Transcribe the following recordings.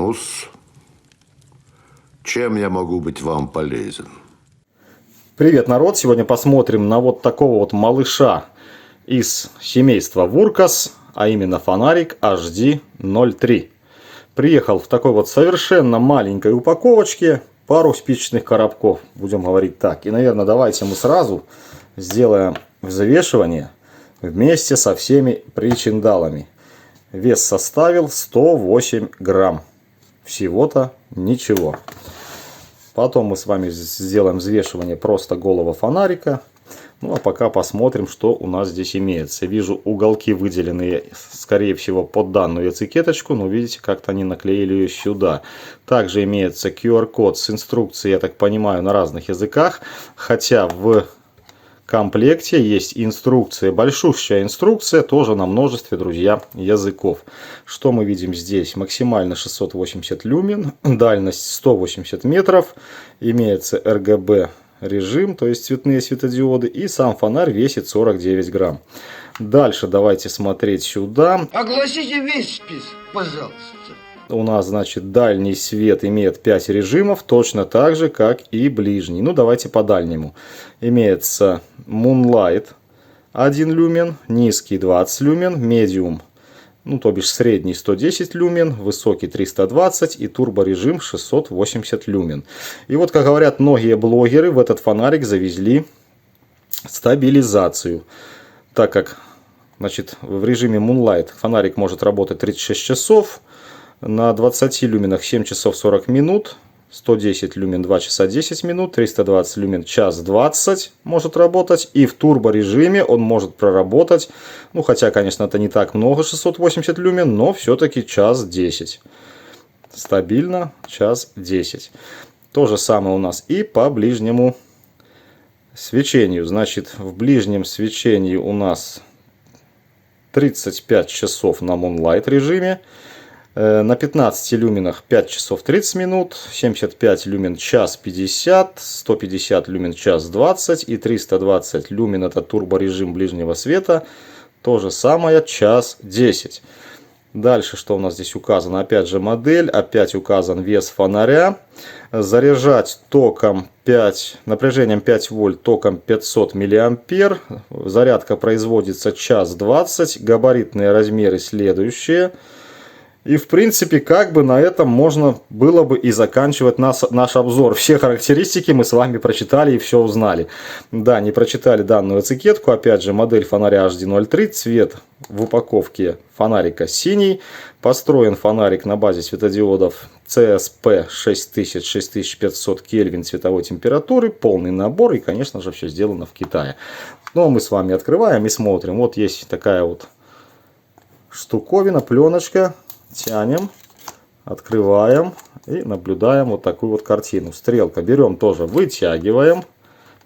Ну-с, чем я могу быть вам полезен? Привет, народ! Сегодня посмотрим на вот такого вот малыша из семейства Вуркас, а именно фонарик HD03. Приехал в такой вот совершенно маленькой упаковочке, пару спичечных коробков, будем говорить так. И, наверное, давайте мы сразу сделаем взвешивание вместе со всеми причиндалами. Вес составил 108 грамм. Всего-то ничего. Потом мы с вами сделаем взвешивание просто голого фонарика. Ну а пока посмотрим, что у нас здесь имеется. Вижу уголки выделенные, скорее всего, под данную этикеточку. Но видите, как-то они наклеили ее сюда. Также имеется QR-код с инструкцией, я так понимаю, на разных языках. Хотя в комплекте есть инструкция, большущая инструкция, тоже на множестве, друзья, языков. Что мы видим здесь? Максимально 680 люмен, дальность 180 метров, имеется RGB режим, то есть цветные светодиоды, и сам фонарь весит 49 грамм. Дальше давайте смотреть сюда. Огласите весь список, пожалуйста. У нас, значит, дальний свет имеет 5 режимов, точно так же, как и ближний. Ну, давайте по дальнему. Имеется Moonlight 1 люмен, низкий 20 люмен, Medium, ну, то бишь средний 110 люмен, высокий 320 и турборежим 680 люмен. И вот, как говорят многие блогеры, в этот фонарик завезли стабилизацию, так как, значит, в режиме Moonlight фонарик может работать 36 часов, на 20 люменах 7 часов 40 минут, 110 люмен 2 часа 10 минут, 320 люмен час 20 может работать. И в турбо режиме он может проработать, ну хотя, конечно, это не так много, 680 люмен, но все-таки час 10. Стабильно час 10. То же самое у нас и по ближнему свечению. Значит, в ближнем свечении у нас 35 часов на Moonlight режиме. На 15 люменах 5 часов 30 минут, 75 люмен час 50, 150 люмен час 20 и 320 люмен это турборежим ближнего света. То же самое час 10. Дальше что у нас здесь указано? Опять же модель, опять указан вес фонаря. Заряжать током 5, напряжением 5 вольт, током 500 миллиампер. Зарядка производится час 20, габаритные размеры следующие. И в принципе, как бы на этом можно было бы и заканчивать наш обзор. Все характеристики мы с вами прочитали и все узнали. Да, не прочитали данную этикетку. Опять же, модель фонаря HD03. Цвет в упаковке фонарика синий. Построен фонарик на базе светодиодов CSP 6000-6500 Кельвин цветовой температуры. Полный набор. И, конечно же, все сделано в Китае. Но мы с вами открываем и смотрим. Вот есть такая вот штуковина, пленочка. Тянем, открываем и наблюдаем вот такую вот картину. Стрелка берем тоже, вытягиваем,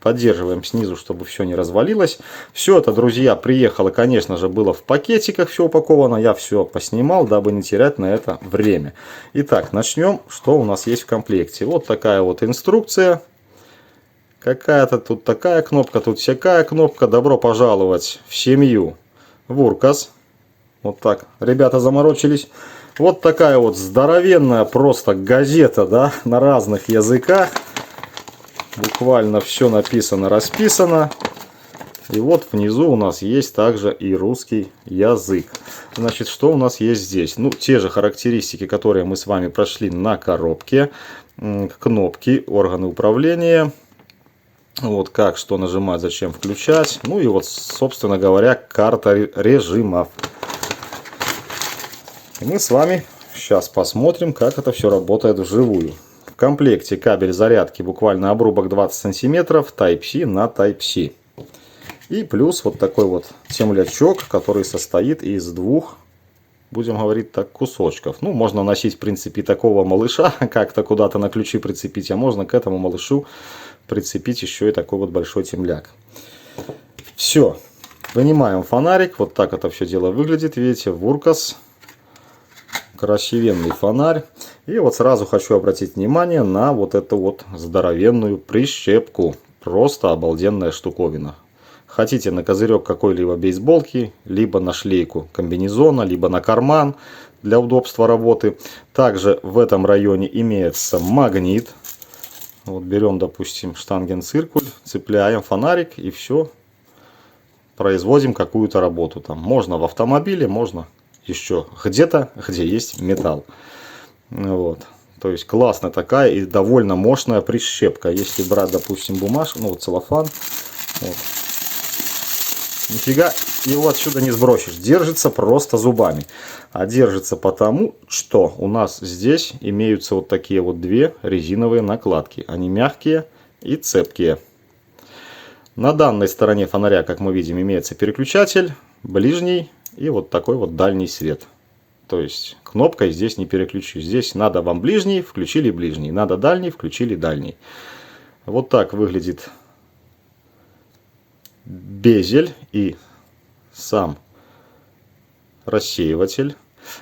поддерживаем снизу, чтобы все не развалилось. Все это, друзья, приехало, конечно же, было в пакетиках, все упаковано. Я все поснимал, дабы не терять на это время. Итак, начнем, что у нас есть в комплекте. Вот такая вот инструкция. Какая-то тут такая кнопка, тут всякая кнопка. Добро пожаловать в семью Вуркас. Вот так ребята заморочились. Вот такая вот здоровенная просто газета, да, на разных языках. Буквально все написано, расписано. И вот внизу у нас есть также и русский язык. Значит, что у нас есть здесь? Ну, те же характеристики, которые мы с вами прошли на коробке. Кнопки, органы управления. Вот как, что нажимать, зачем включать. Ну и вот, собственно говоря, карта режимов. И мы с вами сейчас посмотрим, как это все работает вживую. В комплекте кабель зарядки, буквально обрубок 20 сантиметров, Type-C на Type-C. И плюс вот такой вот темлячок, который состоит из двух, будем говорить так, кусочков. Ну, можно носить, в принципе, такого малыша, как-то куда-то на ключи прицепить, а можно к этому малышу прицепить еще и такой вот большой темляк. Все, вынимаем фонарик, вот так это все дело выглядит, видите, Вуркас. Красивенный фонарь. И вот сразу хочу обратить внимание на вот эту вот здоровенную прищепку. Просто обалденная штуковина. Хотите на козырек какой-либо бейсболки, либо на шлейку комбинезона, либо на карман. для удобства работы. Также в этом районе имеется магнит. Вот берем, допустим, штангенциркуль, цепляем фонарик и все. Производим какую-то работу. Там можно в автомобиле, можно еще где-то, где есть металл. Вот. То есть классная такая и довольно мощная прищепка. Если брать, допустим, бумажку, ну вот целлофан, вот. Нифига его отсюда не сбросишь. Держится просто зубами. А держится потому, что у нас здесь имеются вот такие вот две резиновые накладки. Они мягкие и цепкие. На данной стороне фонаря, как мы видим, имеется переключатель, ближний и вот такой вот дальний свет. То есть кнопкой здесь не переключишь. Здесь надо вам ближний, включили ближний. Надо дальний, включили дальний. Вот так выглядит безель и сам рассеиватель.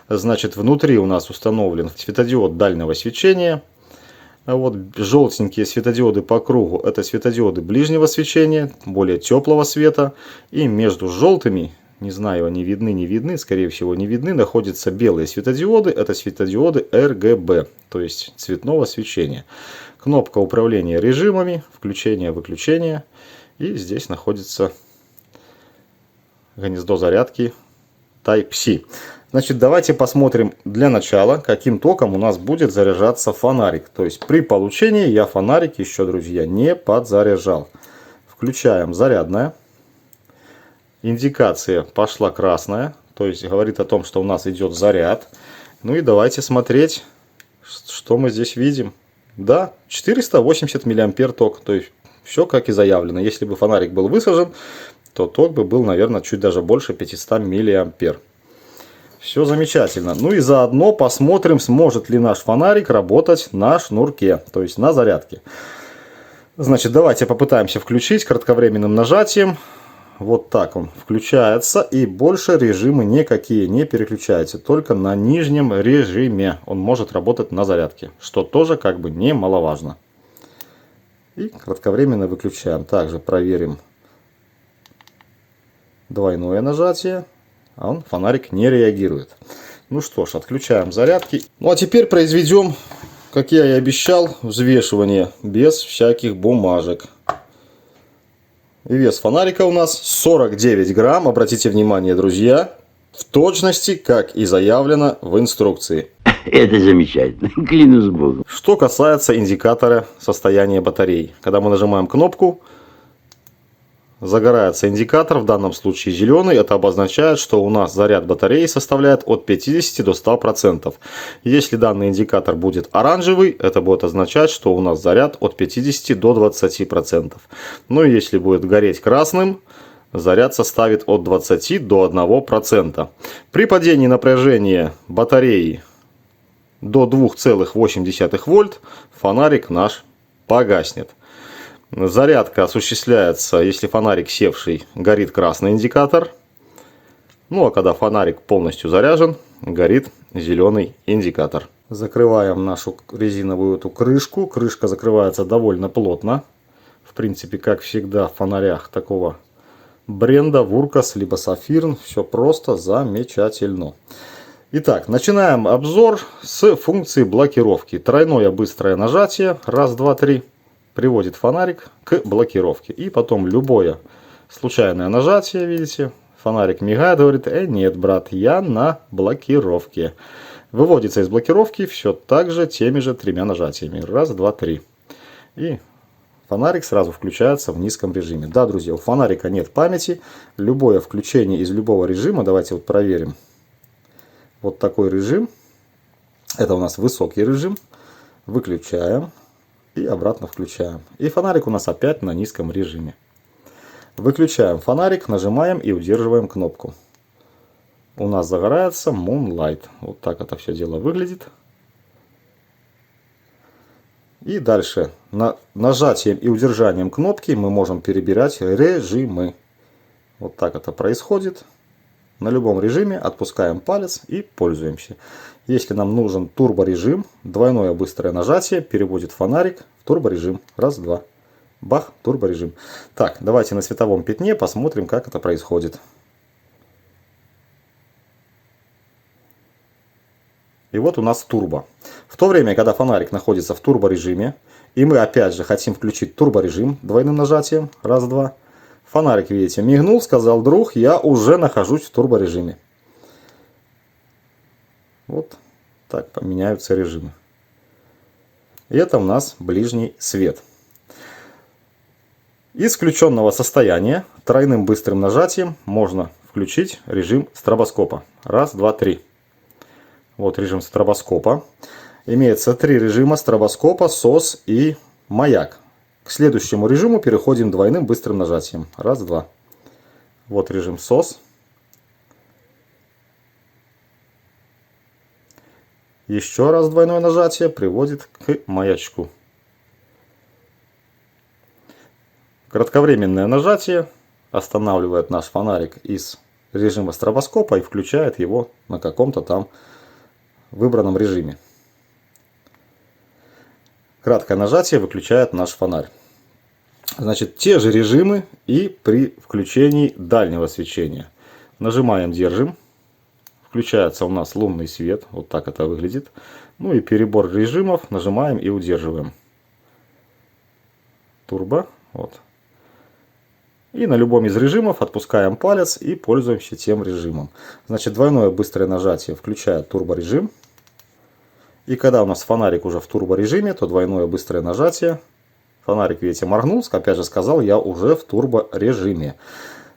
Значит, внутри у нас установлен светодиод дальнего свечения. А вот желтенькие светодиоды по кругу — это светодиоды ближнего свечения, более теплого света. И между желтыми, не знаю, они видны, не видны, скорее всего не видны, находятся белые светодиоды. Это светодиоды RGB, то есть цветного свечения. Кнопка управления режимами, включение-выключение. И здесь находится гнездо зарядки Type-C. Значит, давайте посмотрим для начала, каким током у нас будет заряжаться фонарик. То есть при получении я фонарик еще, друзья, не подзаряжал. Включаем зарядное. Индикация пошла красная. То есть говорит о том, что у нас идет заряд. Ну и давайте смотреть, что мы здесь видим. Да, 480 мА ток. То есть все как и заявлено. Если бы фонарик был высажен, то ток бы был, наверное, чуть даже больше 500 мА. Все замечательно. Ну и заодно посмотрим, сможет ли наш фонарик работать на шнурке, то есть на зарядке. Значит, давайте попытаемся включить кратковременным нажатием. Вот так он включается, и больше режимы никакие не переключаются. Только на нижнем режиме он может работать на зарядке, что тоже как бы немаловажно. И кратковременно выключаем. Также проверим двойное нажатие. А он, фонарик, не реагирует. Ну что ж, отключаем зарядки. Ну а теперь произведем, как я и обещал, взвешивание без всяких бумажек. И вес фонарика у нас 49 грамм. Обратите внимание, друзья, в точности, как и заявлено в инструкции. Это замечательно, клянусь Богом. Что касается индикатора состояния батареи. Когда мы нажимаем кнопку, загорается индикатор, в данном случае зеленый. Это обозначает, что у нас заряд батареи составляет от 50 до 100%. Если данный индикатор будет оранжевый, это будет означать, что у нас заряд от 50 до 20%. Ну и если будет гореть красным, заряд составит от 20 до 1%. При падении напряжения батареи до 2,8 вольт фонарик наш погаснет. Зарядка осуществляется, если фонарик севший, горит красный индикатор. Ну а когда фонарик полностью заряжен, горит зеленый индикатор. Закрываем нашу резиновую эту крышку. Крышка закрывается довольно плотно. В принципе, как всегда в фонарях такого бренда, Вуркас либо Сафирн. Все просто замечательно. Итак, начинаем обзор с функции блокировки. Тройное быстрое нажатие. Раз, два, три. Приводит фонарик к блокировке. И потом любое случайное нажатие, видите, фонарик мигает, говорит: нет, брат, я на блокировке. Выводится из блокировки все так же теми же тремя нажатиями. Раз, два, три. И фонарик сразу включается в низком режиме. Да, друзья, у фонарика нет памяти. Любое включение из любого режима, давайте вот проверим. Вот такой режим. Это у нас высокий режим. Выключаем. И обратно включаем. И фонарик у нас опять на низком режиме. Выключаем фонарик, нажимаем и удерживаем кнопку. У нас загорается Moonlight. Вот так это все дело выглядит. И дальше нажатием и удержанием кнопки мы можем перебирать режимы. Вот так это происходит. На любом режиме отпускаем палец и пользуемся. Если нам нужен турборежим, двойное быстрое нажатие переводит фонарик в турборежим. Раз, два. Бах, турборежим. Так, давайте на световом пятне посмотрим, как это происходит. И вот у нас турбо. В то время, когда фонарик находится в турборежиме, и мы опять же хотим включить турборежим двойным нажатием, раз, два, фонарик, видите, мигнул, сказал: друг, я уже нахожусь в турборежиме. Вот так поменяются режимы. И это у нас ближний свет. Из включенного состояния тройным быстрым нажатием можно включить режим стробоскопа. Раз, два, три. Вот режим стробоскопа. Имеется три режима стробоскопа: SOS и маяк. К следующему режиму переходим двойным быстрым нажатием. Раз, два. Вот режим SOS. Еще раз двойное нажатие приводит к маячку. Кратковременное нажатие останавливает наш фонарик из режима стробоскопа и включает его на каком-то там выбранном режиме. Краткое нажатие выключает наш фонарь. Значит, те же режимы и при включении дальнего свечения. Нажимаем, держим. Включается у нас лунный свет. Вот так это выглядит. Ну и перебор режимов. Нажимаем и удерживаем. Турбо. Вот. И на любом из режимов отпускаем палец и пользуемся тем режимом. Значит, двойное быстрое нажатие включает турборежим. И когда у нас фонарик уже в турборежиме, то двойное быстрое нажатие. Фонарик, видите, моргнул. Опять же сказал, я уже в турборежиме.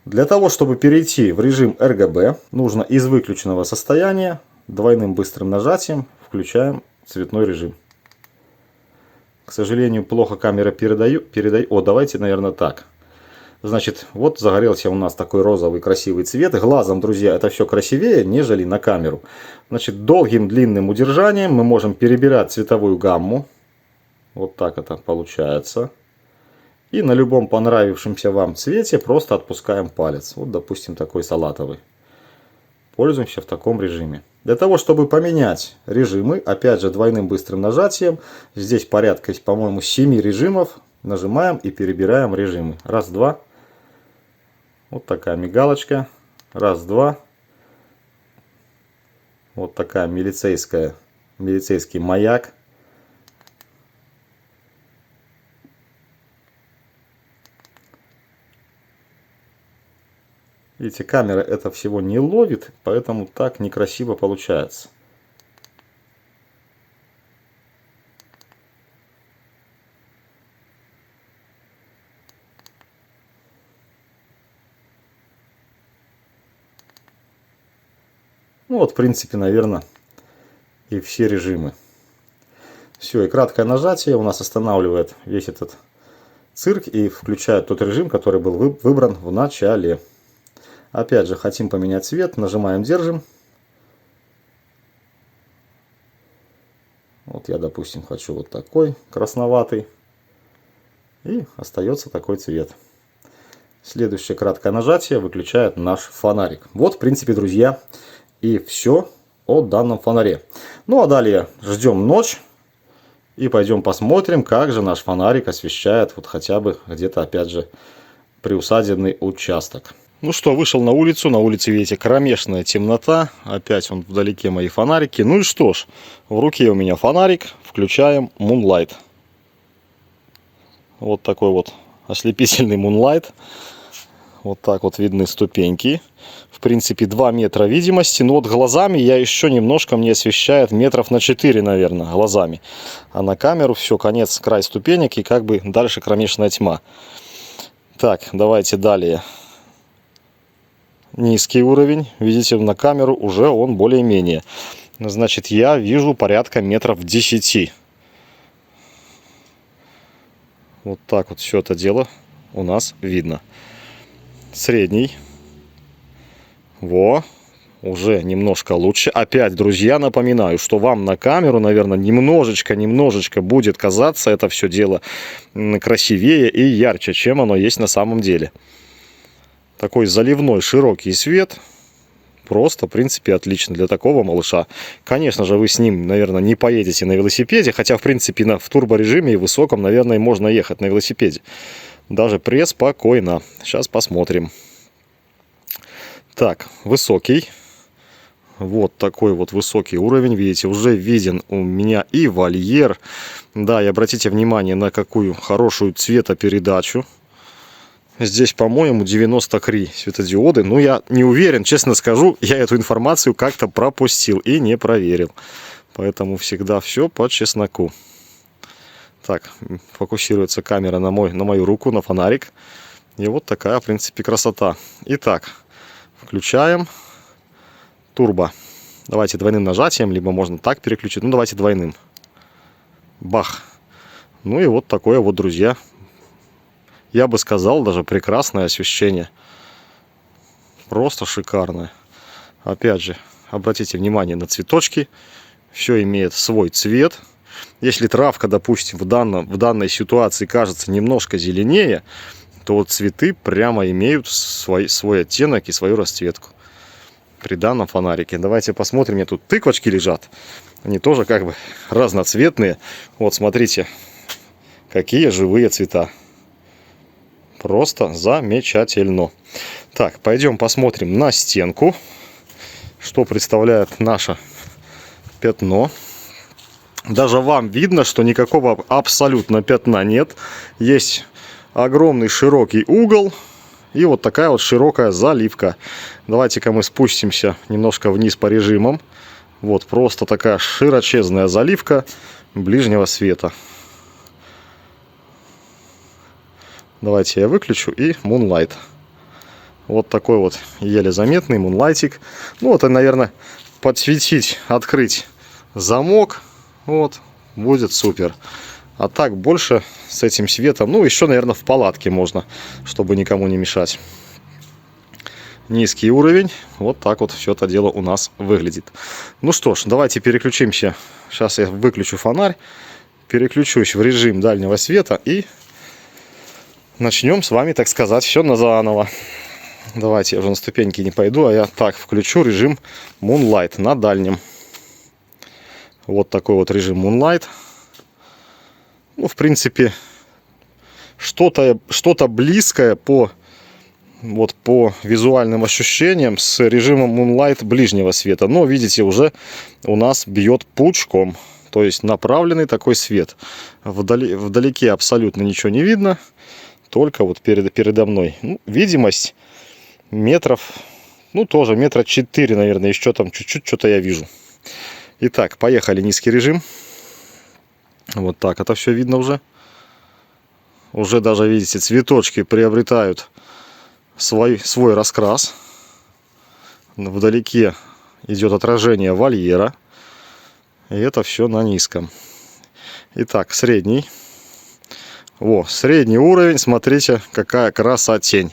Для того, чтобы перейти в режим RGB, нужно из выключенного состояния двойным быстрым нажатием включаем цветной режим. К сожалению, плохо камера передает. О, давайте, наверное, так. Значит, вот загорелся у нас такой розовый красивый цвет. Глазом, друзья, это все красивее, нежели на камеру. Значит, долгим длинным удержанием мы можем перебирать цветовую гамму. Вот так это получается. И на любом понравившемся вам цвете просто отпускаем палец. Вот, допустим, такой салатовый. Пользуемся в таком режиме. Для того, чтобы поменять режимы, опять же, двойным быстрым нажатием. Здесь порядка, по-моему, 7 режимов. Нажимаем и перебираем режимы. Раз, два. Вот такая мигалочка. Раз, два. Вот такая милицейский маяк. Видите, камера это всего не ловит, поэтому так некрасиво получается. Ну вот, в принципе, наверное, и все режимы. Все, и краткое нажатие у нас останавливает весь этот цирк и включает тот режим, который был выбран в начале. Опять же, хотим поменять цвет, нажимаем, держим. Вот я, допустим, хочу вот такой красноватый. И остается такой цвет. Следующее краткое нажатие выключает наш фонарик. Вот, в принципе, друзья, и все о данном фонаре. Ну, а далее ждем ночь. И пойдем посмотрим, как же наш фонарик освещает вот хотя бы где-то, опять же, приусадебный участок. Ну что, вышел на улицу. На улице, видите, кромешная темнота. Опять он вдалеке мои фонарики. Ну и что ж, в руке у меня фонарик. Включаем Moonlight. Вот такой вот ослепительный Moonlight. Вот так вот видны ступеньки. В принципе, 2 метра видимости. Но вот глазами я еще немножко, мне освещает метров на 4, наверное, глазами. А на камеру все, конец, край ступенек и как бы дальше кромешная тьма. Так, давайте далее. Низкий уровень. Видите, на камеру уже он более-менее. Значит, я вижу порядка метров 10. Вот так вот все это дело у нас видно. Средний. Во. Уже немножко лучше. Опять, друзья, напоминаю, что вам на камеру, наверное, немножечко будет казаться это все дело красивее и ярче, чем оно есть на самом деле. Такой заливной широкий свет. Просто, в принципе, отлично для такого малыша. Конечно же, вы с ним, наверное, не поедете на велосипеде. Хотя, в принципе, в турборежиме и высоком, наверное, можно ехать на велосипеде. Даже преспокойно. Сейчас посмотрим. Так, высокий. Вот такой вот высокий уровень. Видите, уже виден у меня и вольер. Да, и обратите внимание на какую хорошую цветопередачу. Здесь, по-моему, 93 светодиоды. Ну, я не уверен, честно скажу, я эту информацию как-то пропустил и не проверил. Поэтому всегда все по чесноку. Так, фокусируется камера на мою руку, на фонарик. И вот такая, в принципе, красота. Итак, включаем турбо. Давайте двойным нажатием, либо можно так переключить. Ну, давайте двойным. Бах. Ну и вот такое вот, друзья. Я бы сказал, даже прекрасное освещение. Просто шикарное. Опять же, обратите внимание на цветочки. Все имеет свой цвет. Если травка, допустим, в данной ситуации кажется немножко зеленее, то вот цветы прямо имеют свой оттенок и свою расцветку при данном фонарике. Давайте посмотрим. У меня тут тыквочки лежат. Они тоже как бы разноцветные. Вот смотрите, какие живые цвета. Просто замечательно. Так, пойдем посмотрим на стенку, что представляет наше пятно. Даже вам видно, что никакого абсолютно пятна нет. Есть огромный широкий угол и вот такая вот широкая заливка. Давайте-ка мы спустимся немножко вниз по режимам. Вот просто такая широчезная заливка ближнего света. Давайте я выключу и Moonlight. Вот такой вот еле заметный мунлайтик. Ну вот, и, наверное, подсветить, открыть замок. Вот, будет супер. А так больше с этим светом, ну еще, наверное, в палатке можно, чтобы никому не мешать. Низкий уровень. Вот так вот все это дело у нас выглядит. Ну что ж, давайте переключимся. Сейчас я выключу фонарь. Переключусь в режим дальнего света и начнем с вами, так сказать, все заново. Давайте я уже на ступеньки не пойду, а я так включу режим Moonlight на дальнем. Вот такой вот режим Moonlight. Ну, в принципе, что-то близкое по визуальным ощущениям с режимом Moonlight ближнего света. Но, видите, уже у нас бьет пучком. То есть направленный такой свет. Вдалеке абсолютно ничего не видно. Только вот передо мной. Ну, видимость метров, ну тоже метра 4, наверное, еще там чуть-чуть что-то я вижу. Итак, поехали, низкий режим. Вот так это все видно уже. Уже даже, видите, цветочки приобретают свой раскрас. Вдалеке идет отражение вольера. И это все на низком. Итак, средний. Средний уровень. Смотрите, какая красотень.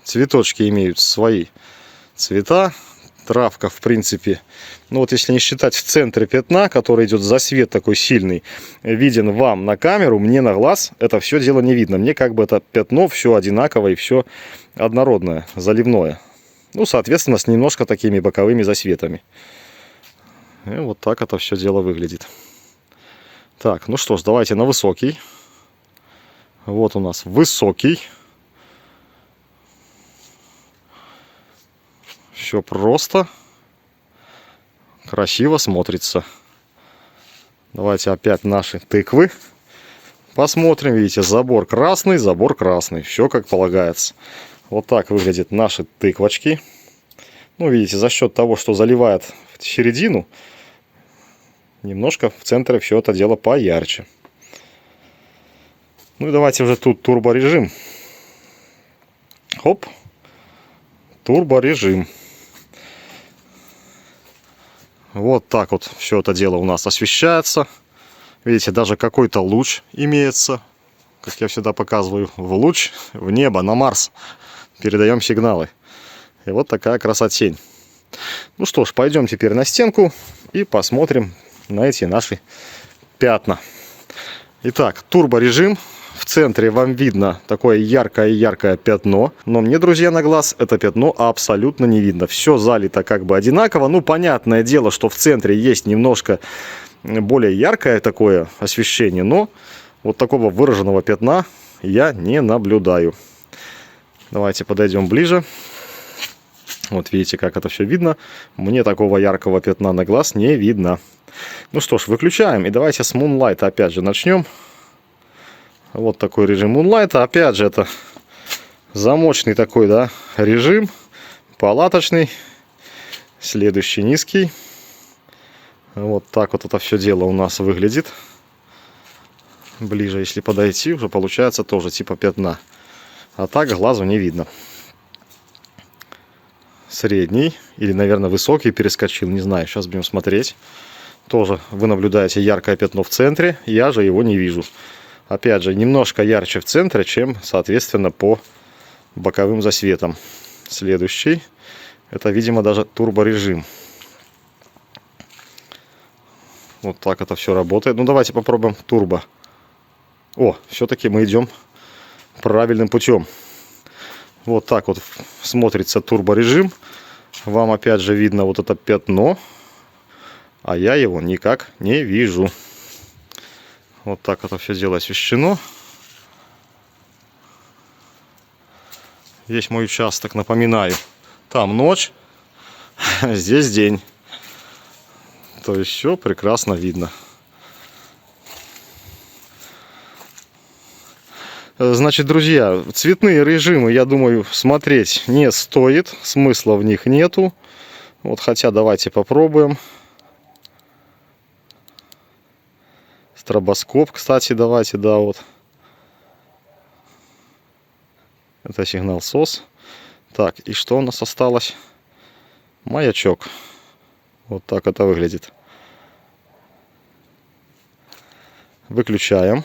Цветочки имеют свои цвета. Травка, в принципе, ну вот если не считать в центре пятна, который идет засвет такой сильный, виден вам на камеру, мне на глаз это все дело не видно. Мне как бы это пятно все одинаковое и все однородное, заливное. Ну, соответственно, с немножко такими боковыми засветами. И вот так это все дело выглядит. Так, ну что ж, давайте на высокий. Вот у нас высокий. Все просто. Красиво смотрится. Давайте опять наши тыквы посмотрим. Видите, забор красный, забор красный. Все как полагается. Вот так выглядят наши тыквочки. Ну, видите, за счет того, что заливает в середину, немножко в центре все это дело поярче. Ну и давайте уже тут турборежим. Хоп. Турборежим. Вот так вот все это дело у нас освещается. Видите, даже какой-то луч имеется. Как я всегда показываю, в луч, в небо, на Марс. Передаем сигналы. И вот такая красотень. Ну что ж, пойдем теперь на стенку и посмотрим на эти наши пятна. Итак, турборежим. В центре вам видно такое яркое пятно. Но мне, друзья, на глаз это пятно абсолютно не видно. Все залито как бы одинаково. Ну, понятное дело, что в центре есть немножко более яркое такое освещение. Но вот такого выраженного пятна я не наблюдаю. Давайте подойдем ближе. Вот видите, как это все видно. Мне такого яркого пятна на глаз не видно. Ну что ж, выключаем. И давайте с Moonlight опять же начнем. Вот такой режим Moonlight. Опять же, это замочный такой, да, режим. Палаточный. Следующий низкий. Вот так вот это все дело у нас выглядит. Ближе, если подойти, уже получается тоже типа пятна. А так глазу не видно. Средний или, наверное, высокий перескочил, не знаю, сейчас будем смотреть. Тоже вы наблюдаете яркое пятно в центре, я же его не вижу. Опять же, немножко ярче в центре, чем, соответственно, по боковым засветам. Следующий, это, видимо, даже турборежим. Вот так это все работает. Ну, давайте попробуем турбо. О, все-таки мы идем правильным путем. Вот так вот смотрится турборежим. Вам опять же видно вот это пятно. А я его никак не вижу. Вот так это все дело освещено. Здесь мой участок, напоминаю. Там ночь, здесь день. То есть все прекрасно видно. Значит, друзья, цветные режимы, я думаю, смотреть не стоит. Смысла в них нету. Вот, хотя давайте попробуем. Стробоскоп, кстати, давайте, да, вот. Это сигнал SOS. Так, и что у нас осталось? Маячок. Вот так это выглядит. Выключаем.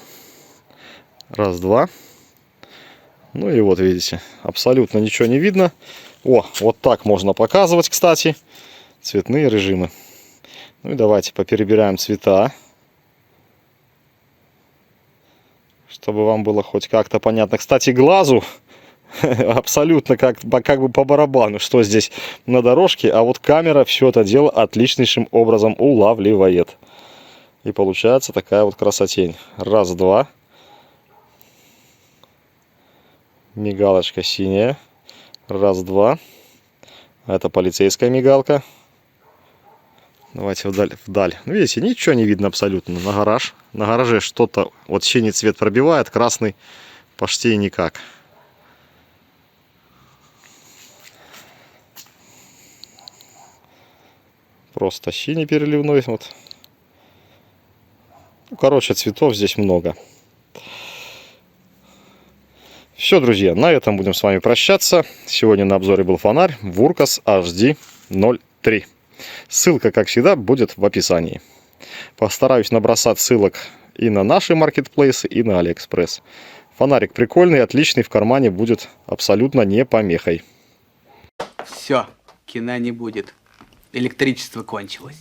Раз, два. Ну и вот видите, абсолютно ничего не видно. О, вот так можно показывать, кстати, цветные режимы. Ну и давайте поперебираем цвета, чтобы вам было хоть как-то понятно. Кстати, глазу абсолютно как бы по барабану, что здесь на дорожке, а вот камера все это дело отличнейшим образом улавливает. И получается такая вот красотень. Раз, два. Мигалочка синяя. Раз, два. Это полицейская мигалка. Давайте вдаль. Ну, видите, ничего не видно абсолютно. На гараж. На гараже что-то, вот синий цвет пробивает, красный почти никак. Просто синий переливной. Вот. Ну, короче, цветов здесь много. Все, друзья, на этом будем с вами прощаться. Сегодня на обзоре был фонарь Wurkas HD03. Ссылка, как всегда, будет в описании. Постараюсь набросать ссылок и на наши маркетплейсы, и на AliExpress. Фонарик прикольный, отличный, в кармане будет абсолютно не помехой. Все, кино не будет. Электричество кончилось.